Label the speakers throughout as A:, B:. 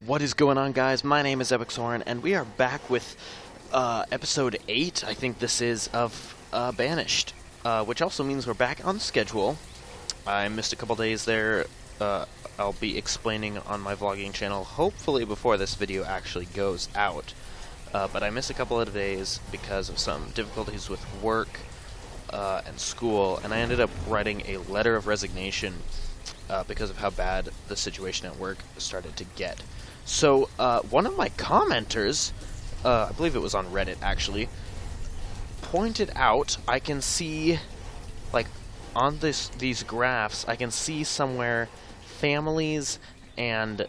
A: What is going on, guys? My name is Soren, and we are back with episode 8, I think this is, of Banished, which also means we're back on schedule. I missed a couple days there. I'll be explaining on my vlogging channel, hopefully before this video actually goes out. But I missed a couple of days because of some difficulties with work and school, and I ended up writing a letter of resignation because of how bad the situation at work started to get. So, one of my commenters, I believe it was on Reddit actually, pointed out I can see, like, on these graphs, I can see somewhere families and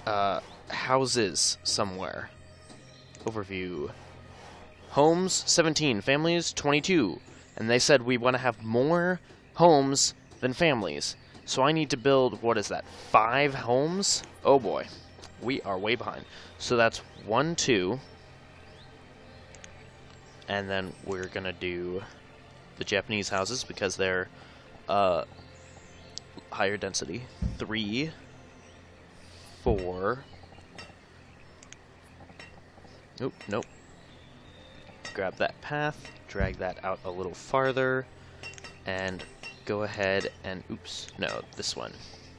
A: houses somewhere. Overview. Homes, 17. Families, 22. And they said we want to have more homes than families. So I need to build, what is that, 5 homes? Oh boy, we are way behind. So that's 1, 2. And then we're going to do the Japanese houses because they're higher density. 3, 4. Oop, nope. Grab that path, drag that out a little farther, and go ahead and, oops, no, this one.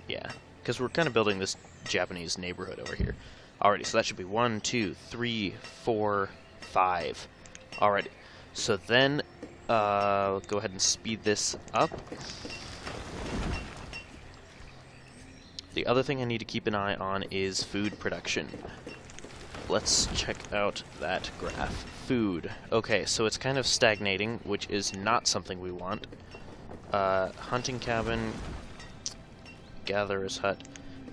A: Yeah, because we're kind of building this Japanese neighborhood over here. Alrighty, so that should be 1, 2, 3, 4, 5. Alrighty, so then go ahead and speed this up. The other thing I need to keep an eye on is food production. Let's check out that graph. Food. Okay, so it's kind of stagnating, which is not something we want. Hunting cabin, gatherer's hut.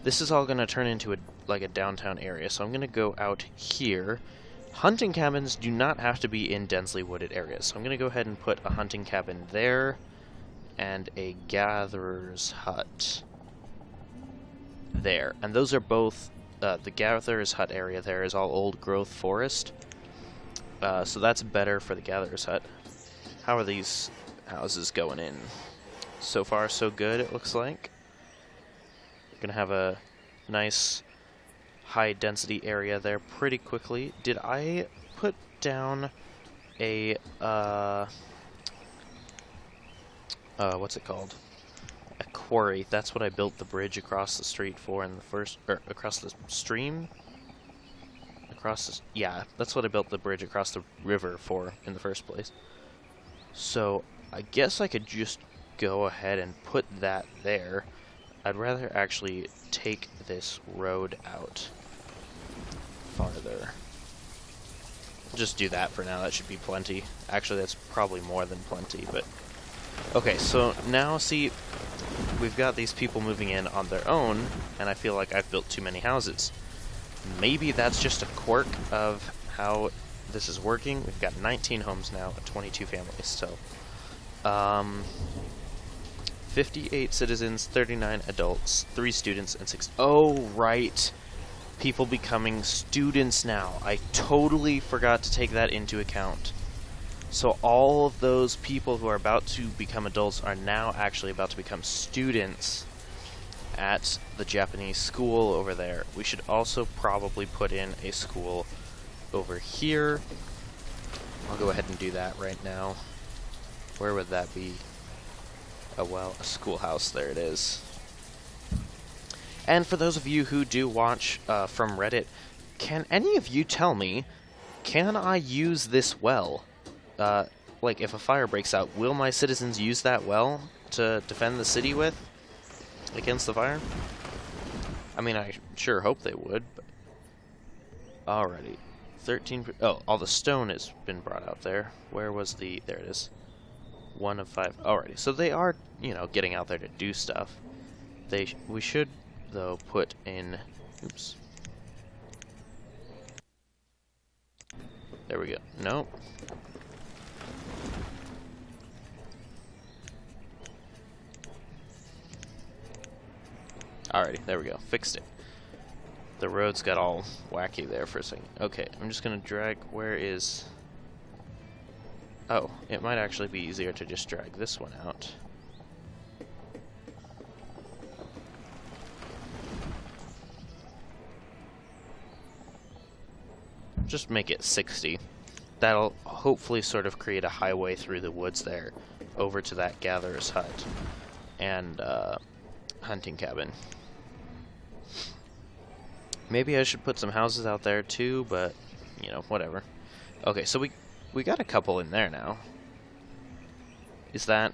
A: This is all going to turn into like a downtown area, so I'm going to go out here. Hunting cabins do not have to be in densely wooded areas, so I'm going to go ahead and put a hunting cabin there and a gatherer's hut there. And those are both, the gatherer's hut area there is all old growth forest, so that's better for the gatherer's hut. How are these houses going in? So far, so good, it looks like. We're going to have a nice high-density area there pretty quickly. Did I put down a, what's it called? A quarry. That's what I built the bridge across the street for in the first, or across the stream? Yeah, that's what I built the bridge across the river for in the first place. So, I guess I could just go ahead and put that there. I'd rather actually take this road out farther. Just do that for now, that should be plenty. Actually, that's probably more than plenty, but... Okay, so now, see, we've got these people moving in on their own, and I feel like I've built too many houses. Maybe that's just a quirk of how this is working. We've got 19 homes now, 22 families, so... 58 citizens, 39 adults, 3 students, and 6... Oh, right! People becoming students now. I totally forgot to take that into account. So all of those people who are about to become adults are now actually about to become students at the Japanese school over there. We should also probably put in a school over here. I'll go ahead and do that right now. Where would that be? Oh, well, a schoolhouse. There it is. And for those of you who do watch from Reddit, can any of you tell me, can I use this well? Like, if a fire breaks out, will my citizens use that well to defend the city with against the fire? I mean, I sure hope they would, but... Alrighty. 13... Oh, all the stone has been brought out there. Where was the... There it is. 1 of 5. Alrighty, so they are, you know, getting out there to do stuff. We should, though, put in... Oops. There we go. Nope. Alrighty, there we go. Fixed it. The roads got all wacky there for a second. Okay, I'm just gonna drag... Where is... Oh, it might actually be easier to just drag this one out. just make it 60. That'll hopefully sort of create a highway through the woods there, over to that gatherer's hut and hunting cabin. Maybe I should put some houses out there too, but, you know, whatever. Okay, so we got a couple in there now. Is that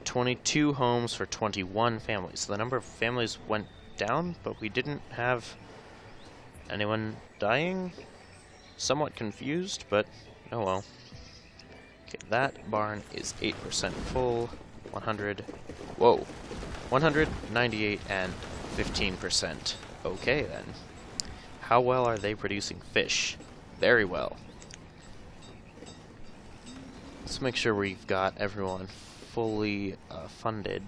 A: 22 homes for 21 families? So the number of families went down, but we didn't have anyone dying? Somewhat confused, but oh well. Okay, that barn is 8% full. 100. Whoa. 198 and 15%. Okay then. How well are they producing fish? Very well. Let's make sure we've got everyone fully funded.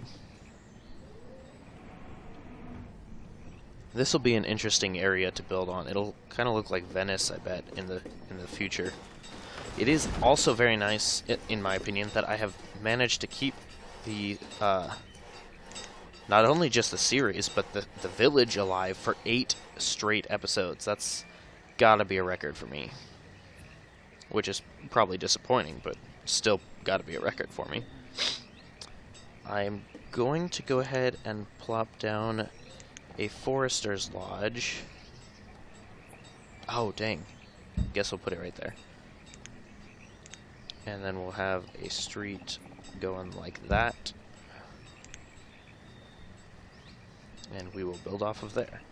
A: This will be an interesting area to build on. It'll kind of look like Venice, I bet, in the future. It is also very nice, in my opinion, that I have managed to keep the not only just the series, but the village alive for 8 straight episodes. That's gotta be a record for me. Which is probably disappointing, but still gotta be a record for me. I'm going to go ahead and plop down a forester's lodge. Oh, dang. Guess we'll put it right there. And then we'll have a street going like that. And we will build off of there.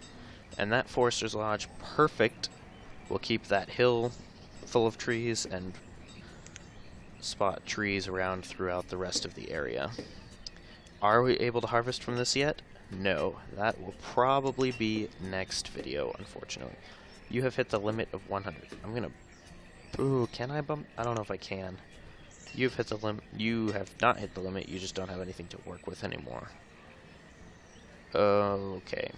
A: And that forester's lodge, perfect. We'll keep that hill full of trees and spot trees around throughout the rest of the area. Are we able to harvest from this yet? No, that will probably be next video, unfortunately. You have hit the limit of 100. I'm gonna... Ooh, can I bump? I don't know if I can. You've hit the limit. You have not hit the limit, you just don't have anything to work with anymore. Okay.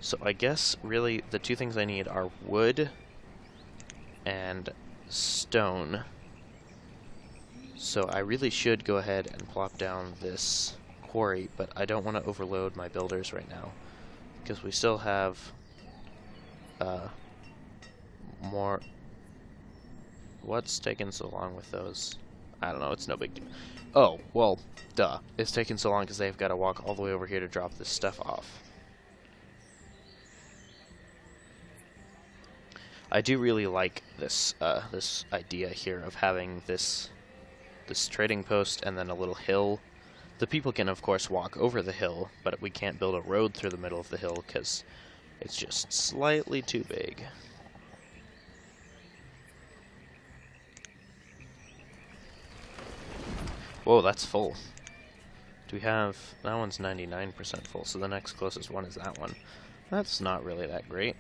A: So I guess, really, the two things I need are wood and stone. So I really should go ahead and plop down this quarry, but I don't want to overload my builders right now, because we still have more. What's taking so long with those? I don't know, it's no big deal. Oh, well, duh. It's taking so long because they've got to walk all the way over here to drop this stuff off. I do really like this this idea here of having this trading post and then a little hill. The people can, of course, walk over the hill, but we can't build a road through the middle of the hill because it's just slightly too big. Whoa, that's full. Do we have... That one's 99% full, so the next closest one is that one. That's not really that great.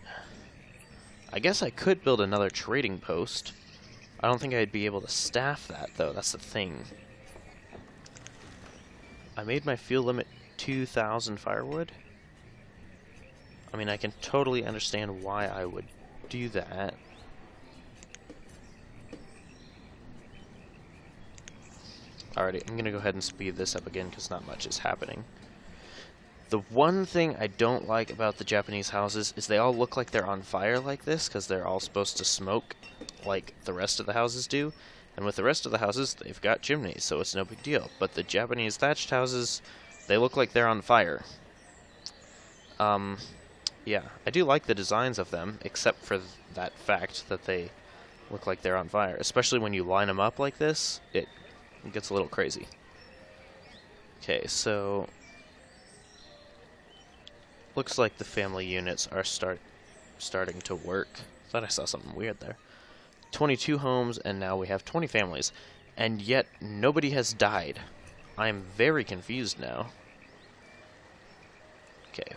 A: I guess I could build another trading post. I don't think I'd be able to staff that, though. That's the thing. I made my fuel limit 2,000 firewood. I mean, I can totally understand why I would do that. Alrighty, I'm gonna go ahead and speed this up again because not much is happening. The one thing I don't like about the Japanese houses is they all look like they're on fire like this because they're all supposed to smoke like the rest of the houses do. And with the rest of the houses, they've got chimneys, so it's no big deal. But the Japanese thatched houses, they look like they're on fire. Yeah, I do like the designs of them, except for that fact that they look like they're on fire. Especially when you line them up like this, it gets a little crazy. Okay, so... Looks like the family units are starting to work. Thought I saw something weird there. 22 homes, and now we have 20 families. And yet, nobody has died. I'm very confused now. Okay.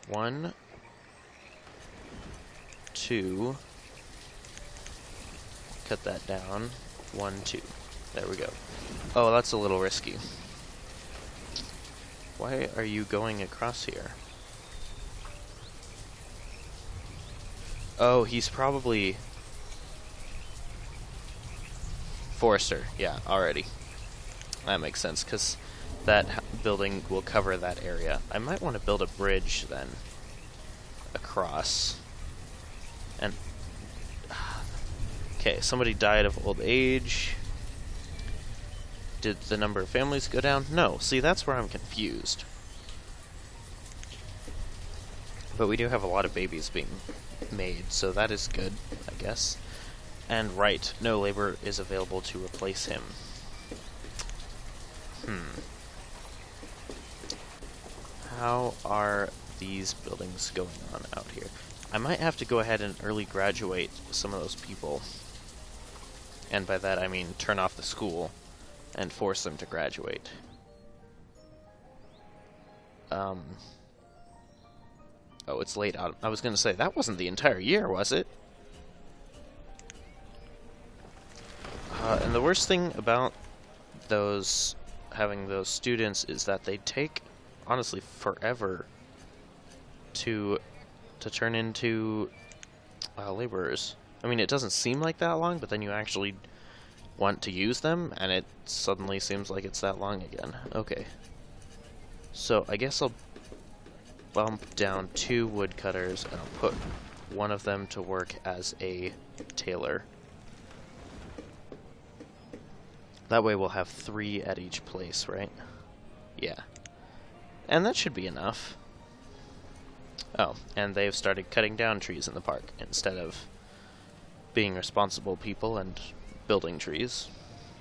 A: 1, 2. Cut that down. 1, 2. There we go. Oh, that's a little risky. Why are you going across here? Oh, he's probably... Forester, yeah, already. That makes sense, because that building will cover that area. I might want to build a bridge, then, across. And okay, somebody died of old age. Did the number of families go down? No. See, that's where I'm confused. But we do have a lot of babies being made, so that is good, I guess. And right, no labor is available to replace him. How are these buildings going on out here? I might have to go ahead and early graduate some of those people. And by that I mean turn off the school and force them to graduate. Oh, it's late out. I was going to say, that wasn't the entire year, was it? And the worst thing about having those students is that they take, honestly, forever to turn into laborers. I mean, it doesn't seem like that long, but then you actually want to use them, and it suddenly seems like it's that long again. Okay. So, I guess I'll bump down 2 woodcutters, and I'll put one of them to work as a tailor. That way we'll have 3 at each place, right? Yeah. And that should be enough. Oh, and they've started cutting down trees in the park instead of being responsible people and building trees.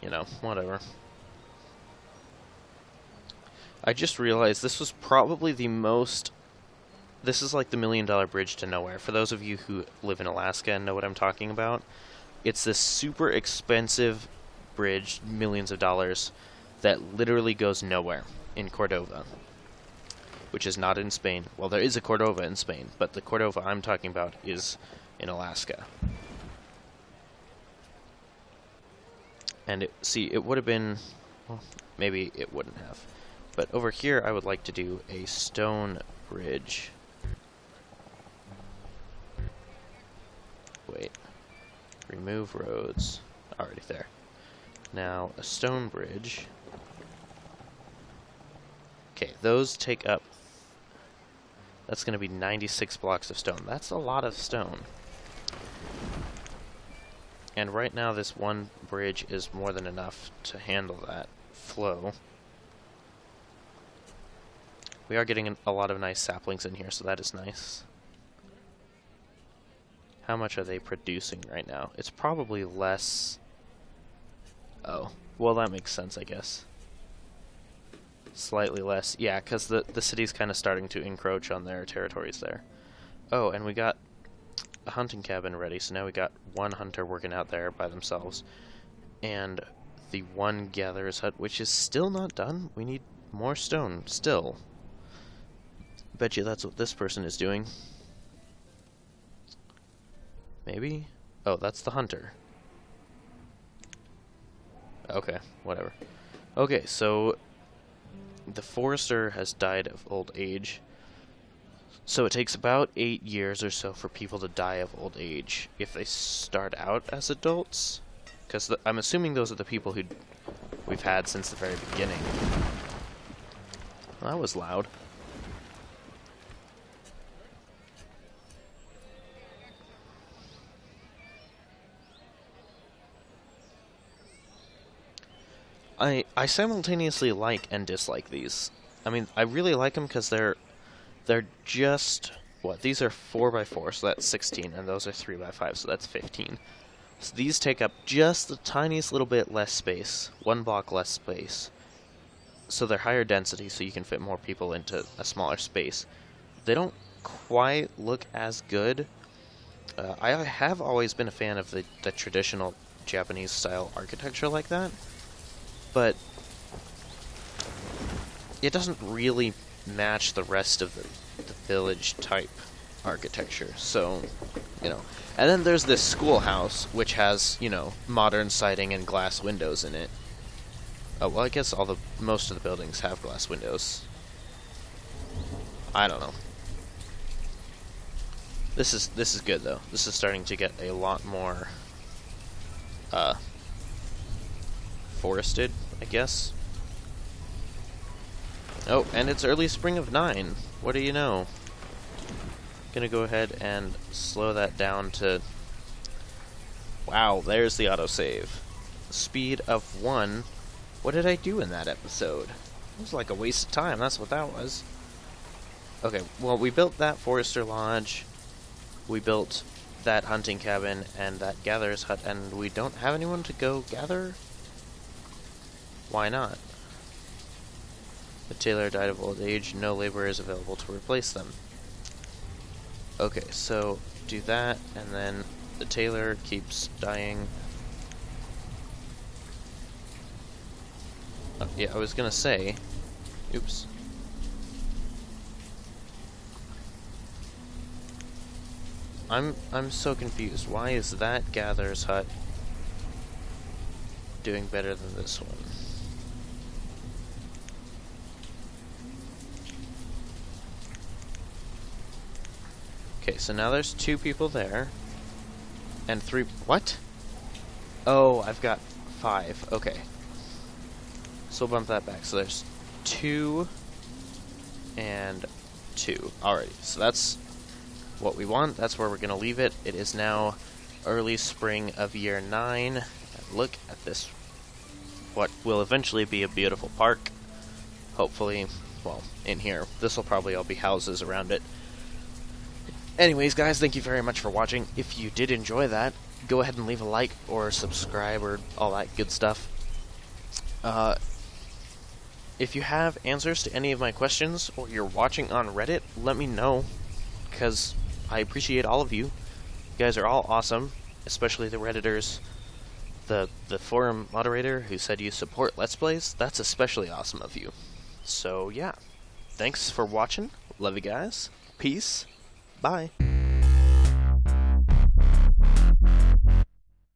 A: You know, whatever. I just realized this was probably the most... This is like the $1 million bridge to nowhere. For those of you who live in Alaska and know what I'm talking about, it's this super expensive bridge, millions of dollars, that literally goes nowhere in Cordova, which is not in Spain. Well, there is a Cordova in Spain, but the Cordova I'm talking about is in Alaska. And it would have been, well, maybe it wouldn't have. But over here, I would like to do a stone bridge. Wait. Remove roads. Already there. Now, a stone bridge. Okay, those take up... That's going to be 96 blocks of stone. That's a lot of stone. And right now, this one bridge is more than enough to handle that flow. We are getting a lot of nice saplings in here, so that is nice. How much are they producing right now? It's probably less... Oh, well that makes sense, I guess. Slightly less. Yeah, because the city's kind of starting to encroach on their territories there. Oh, and we got a hunting cabin ready, so now we got one hunter working out there by themselves. And the one gatherer's hut, which is still not done. We need more stone, still. Bet you that's what this person is doing. Maybe? Oh, that's the hunter. Okay, whatever. Okay, so the forester has died of old age. So it takes about 8 years or so for people to die of old age if they start out as adults. Because I'm assuming those are the people who we've had since the very beginning. Well, that was loud. I simultaneously like and dislike these. I mean, I really like them because they're just... What? These are 4x4, so that's 16, and those are 3x5, so that's 15. So these take up just the tiniest little bit less space, 1 block less space. So they're higher density, so you can fit more people into a smaller space. They don't quite look as good. I have always been a fan of the traditional Japanese-style architecture like that. But it doesn't really match the rest of the village-type architecture, so, you know. And then there's this schoolhouse, which has, you know, modern siding and glass windows in it. Oh, well, I guess most of the buildings have glass windows. I don't know. This is good, though. This is starting to get a lot more, forested, I guess. Oh, and it's early spring of 9. What do you know? Gonna go ahead and slow that down to... Wow, there's the autosave. Speed of 1. What did I do in that episode? It was like a waste of time, that's what that was. Okay, well, we built that Forester Lodge, we built that hunting cabin, and that gatherer's hut, and we don't have anyone to go gather? Why not? The tailor died of old age, no labor is available to replace them. Okay, so do that, and then the tailor keeps dying. Oh, yeah, I was gonna say... Oops. I'm so confused. Why is that gatherer's hut doing better than this one? Okay, so now there's 2 people there. And 3... What? Oh, I've got 5. Okay. So we'll bump that back. So there's 2 and 2. Alrighty, so that's what we want. That's where we're going to leave it. It is now early spring of year 9. And look at this. What will eventually be a beautiful park. Hopefully, well, in here. This will probably all be houses around it. Anyways, guys, thank you very much for watching. If you did enjoy that, go ahead and leave a like or subscribe or all that good stuff. If you have answers to any of my questions or you're watching on Reddit, let me know, because I appreciate all of you. You guys are all awesome, especially the Redditors. The forum moderator who said you support Let's Plays, that's especially awesome of you. So, yeah. Thanks for watching. Love you guys. Peace. Bye.